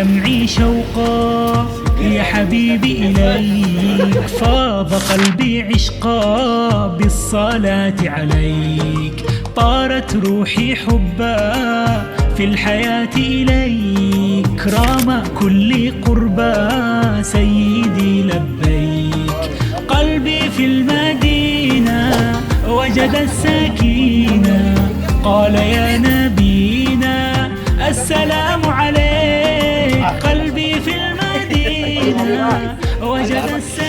دمعي شوقا يا حبيبي إليك، فاض قلبي عشقا بالصلاة عليك، طارت روحي حبا في الحياة إليك، رام كل قربا سيدي لبيك. قلبي في المدينة وجد السكينة، قال يا نبينا السلام عليك. قلبي في المدينة وجد السكينة